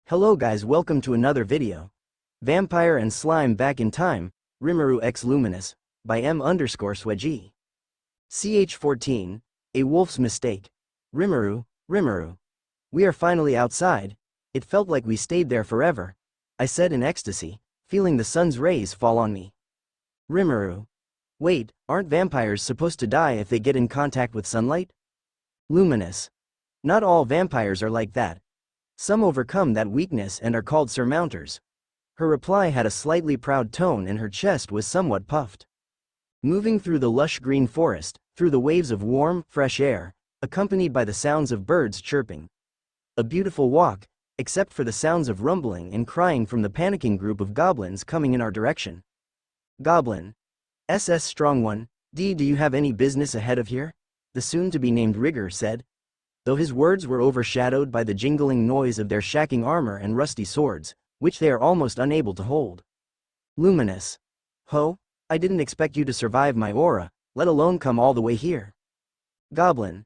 Hello guys, welcome to another video. Vampire and Slime Back in Time, Rimuru x Luminous, by M_Swedgy. CH14, A Wolf's Mistake. Rimuru. We are finally outside. It felt like we stayed there forever, I said in ecstasy, feeling the sun's rays fall on me. Rimuru. Wait, aren't vampires supposed to die if they get in contact with sunlight? Luminous. Not all vampires are like that. Some overcome that weakness and are called surmounters. Her reply had a slightly proud tone and her chest was somewhat puffed. Moving through the lush green forest, through the waves of warm, fresh air, accompanied by the sounds of birds chirping. A beautiful walk, except for the sounds of rumbling and crying from the panicking group of goblins coming in our direction. Goblin. SS Strong One, do you have any business ahead of here? The soon-to-be-named Rigger said. Though his words were overshadowed by the jingling noise of their shacking armor and rusty swords, which they are almost unable to hold. Luminous. Ho, I didn't expect you to survive my aura, let alone come all the way here. Goblin.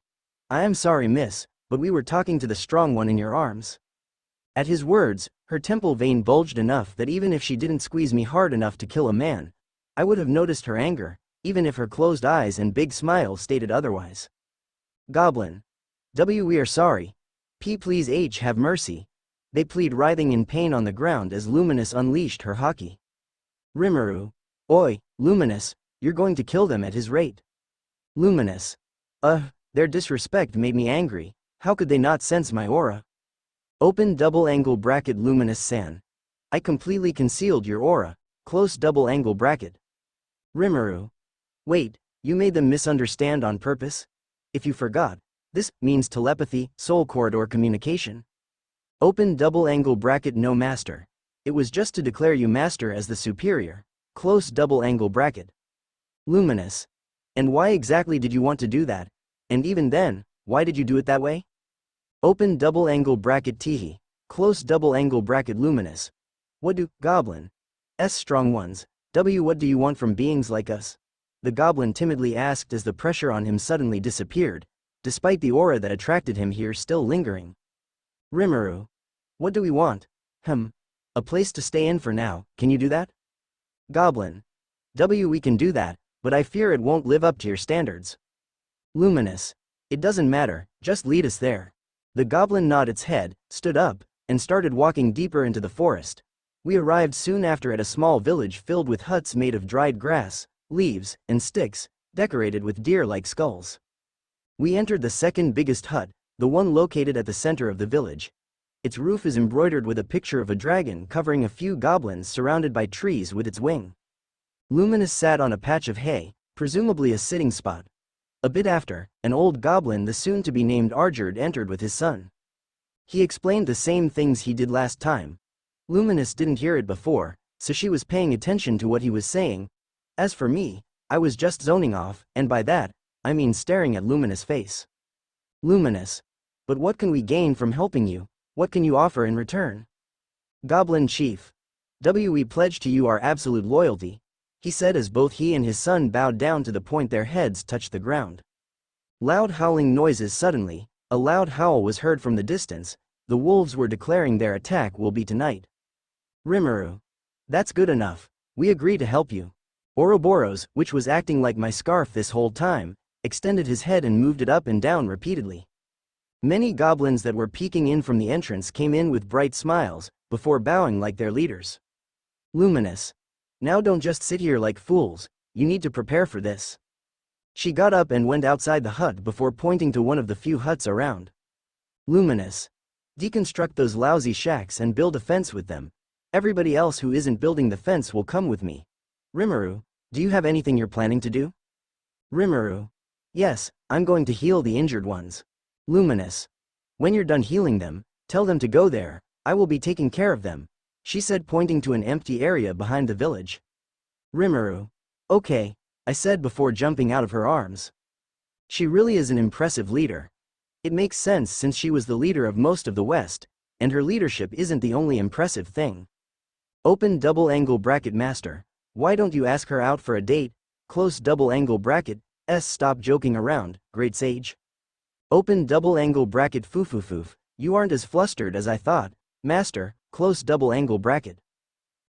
I am sorry, miss, but we were talking to the strong one in your arms. At his words, her temple vein bulged enough that even if she didn't squeeze me hard enough to kill a man, I would have noticed her anger, even if her closed eyes and big smile stated otherwise. Goblin. We are sorry. Please have mercy. They plead, writhing in pain on the ground as Luminous unleashed her haki. Rimuru. Oi, Luminous, you're going to kill them at his rate. Luminous. Their disrespect made me angry, how could they not sense my aura? Open double angle bracket Luminous San. I completely concealed your aura, close double angle bracket. Rimuru. Wait, you made them misunderstand on purpose? If you forgot, this means telepathy, soul corridor communication. Open double angle bracket no master. It was just to declare you master as the superior, close double angle bracket. Luminous. And why exactly did you want to do that? And even then, why did you do it that way? Open double angle bracket teehee, close double angle bracket Luminous. What do, Goblin? Strong Ones, what do you want from beings like us? The goblin timidly asked as the pressure on him suddenly disappeared, despite the aura that attracted him here still lingering. Rimuru. What do we want? A place to stay in for now, can you do that? Goblin. We can do that, but I fear it won't live up to your standards. Luminous. It doesn't matter, just lead us there. The goblin nodded its head, stood up, and started walking deeper into the forest. We arrived soon after at a small village filled with huts made of dried grass, leaves, and sticks, decorated with deer-like skulls. We entered the second biggest hut, the one located at the center of the village. Its roof is embroidered with a picture of a dragon covering a few goblins surrounded by trees with its wing. Luminous sat on a patch of hay, presumably a sitting spot. A bit after, an old goblin, the soon-to-be-named Arjerd, entered with his son. He explained the same things he did last time. Luminous didn't hear it before, so she was paying attention to what he was saying. As for me, I was just zoning off, and by that, I mean staring at Luminous' face. Luminous. But what can we gain from helping you? What can you offer in return? Goblin Chief. We pledge to you our absolute loyalty, he said as both he and his son bowed down to the point their heads touched the ground. Loud howling noises. Suddenly, a loud howl was heard from the distance. The wolves were declaring their attack will be tonight. Rimuru. That's good enough. We agree to help you. Ouroboros, which was acting like my scarf this whole time, extended his head and moved it up and down repeatedly. Many goblins that were peeking in from the entrance came in with bright smiles, before bowing like their leaders. Luminous. Now don't just sit here like fools, you need to prepare for this. She got up and went outside the hut before pointing to one of the few huts around. Luminous. Deconstruct those lousy shacks and build a fence with them. Everybody else who isn't building the fence will come with me. Rimuru, do you have anything you're planning to do? Rimuru. Yes, I'm going to heal the injured ones. Luminous. When you're done healing them, tell them to go there, I will be taking care of them, she said, pointing to an empty area behind the village. Rimuru. Okay, I said before jumping out of her arms. She really is an impressive leader. It makes sense since she was the leader of most of the West, and her leadership isn't the only impressive thing. Open double angle bracket master. Why don't you ask her out for a date? Close double angle bracket. Stop joking around, great sage. Open double angle bracket foofoof. You aren't as flustered as I thought. Master, close double angle bracket.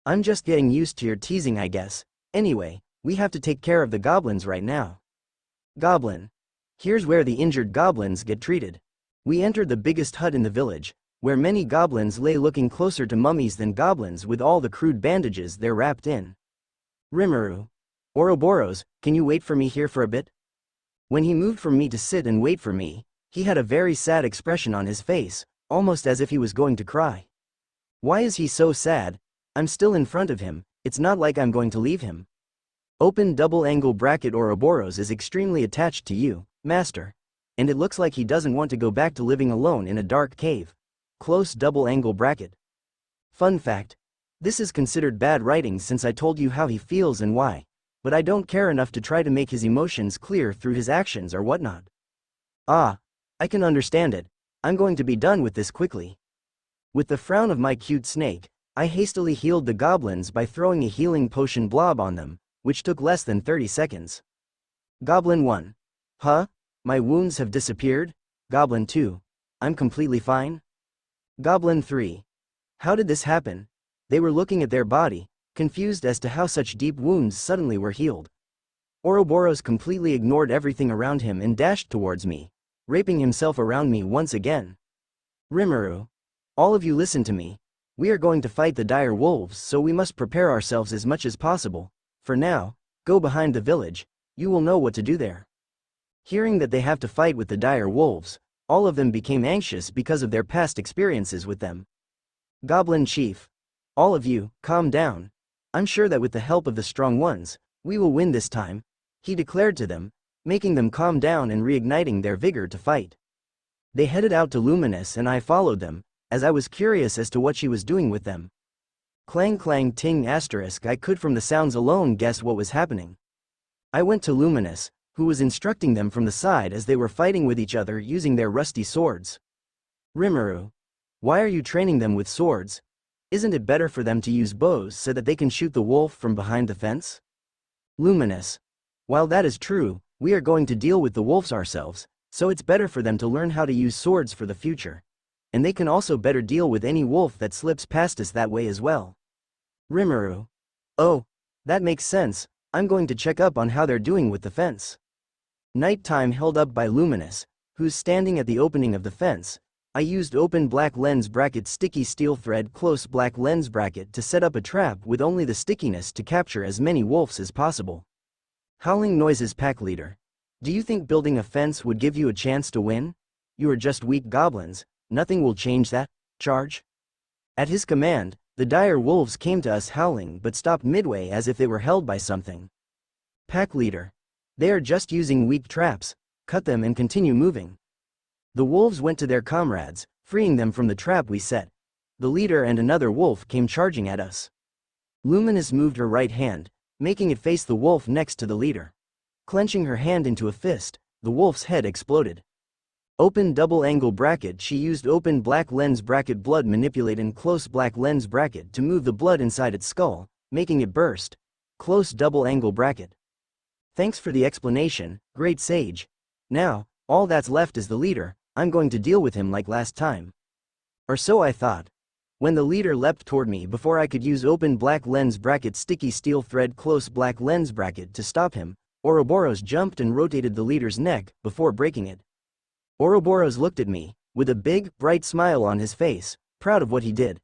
I'm just getting used to your teasing, I guess. Anyway, we have to take care of the goblins right now. Goblin. Here's where the injured goblins get treated. We entered the biggest hut in the village, where many goblins lay looking closer to mummies than goblins with all the crude bandages they're wrapped in. Rimuru. Ouroboros, can you wait for me here for a bit? When he moved from me to sit and wait for me, he had a very sad expression on his face, almost as if he was going to cry. Why is he so sad? I'm still in front of him, it's not like I'm going to leave him. Open double angle bracket. Ouroboros is extremely attached to you, Master. And it looks like he doesn't want to go back to living alone in a dark cave. Close double angle bracket. Fun fact. This is considered bad writing since I told you how he feels and why, but I don't care enough to try to make his emotions clear through his actions or whatnot. Ah, I can understand it. I'm going to be done with this quickly. With the frown of my cute snake, I hastily healed the goblins by throwing a healing potion blob on them, which took less than 30 seconds. Goblin 1. Huh? My wounds have disappeared? Goblin 2. I'm completely fine? Goblin 3. How did this happen? They were looking at their body, confused as to how such deep wounds suddenly were healed. Ouroboros completely ignored everything around him and dashed towards me, raping himself around me once again. Rimuru. All of you listen to me. We are going to fight the dire wolves, so we must prepare ourselves as much as possible. For now, go behind the village, you will know what to do there. Hearing that they have to fight with the dire wolves, all of them became anxious because of their past experiences with them. Goblin Chief. All of you, calm down. I'm sure that with the help of the strong ones, we will win this time, he declared to them, making them calm down and reigniting their vigor to fight. They headed out to Luminous and I followed them, as I was curious as to what she was doing with them. Clang clang ting asterisk. I could from the sounds alone guess what was happening. I went to Luminous, who was instructing them from the side as they were fighting with each other using their rusty swords. Rimuru. Why are you training them with swords? Isn't it better for them to use bows so that they can shoot the wolf from behind the fence? Luminous. While that is true, we are going to deal with the wolves ourselves, so it's better for them to learn how to use swords for the future. And they can also better deal with any wolf that slips past us that way as well. Rimuru. Oh, that makes sense. I'm going to check up on how they're doing with the fence. Nighttime held up by Luminous, who's standing at the opening of the fence. I used open black lens bracket sticky steel thread close black lens bracket to set up a trap with only the stickiness to capture as many wolves as possible. Howling noises. Pack leader. Do you think building a fence would give you a chance to win? You are just weak goblins, nothing will change that. Charge. At his command, the dire wolves came to us howling but stopped midway as if they were held by something. Pack leader. They are just using weak traps, cut them and continue moving. The wolves went to their comrades, freeing them from the trap we set. The leader and another wolf came charging at us. Luminous moved her right hand, making it face the wolf next to the leader. Clenching her hand into a fist, the wolf's head exploded. Open double angle bracket. She used open black lens bracket blood manipulate in close black lens bracket to move the blood inside its skull, making it burst. Close double angle bracket. Thanks for the explanation, great sage. Now, all that's left is the leader. I'm going to deal with him like last time. Or so I thought. When the leader leapt toward me before I could use open black lens bracket sticky steel thread close black lens bracket to stop him, Ouroboros jumped and rotated the leader's neck before breaking it. Ouroboros looked at me, with a big, bright smile on his face, proud of what he did.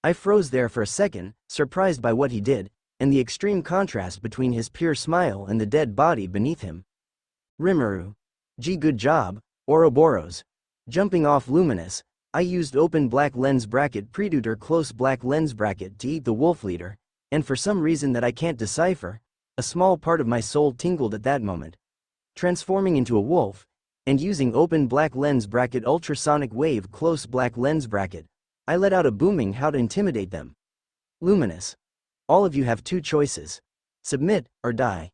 I froze there for a second, surprised by what he did, and the extreme contrast between his pure smile and the dead body beneath him. Rimuru. Gee, good job, Ouroboros. Jumping off Luminous, I used open black lens bracket predator close black lens bracket to eat the wolf leader, and for some reason that I can't decipher, a small part of my soul tingled at that moment. Transforming into a wolf, and using open black lens bracket ultrasonic wave close black lens bracket, I let out a booming how to intimidate them. Luminous. All of you have two choices. Submit, or die.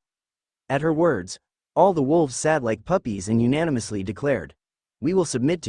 At her words, all the wolves sat like puppies and unanimously declared, we will submit to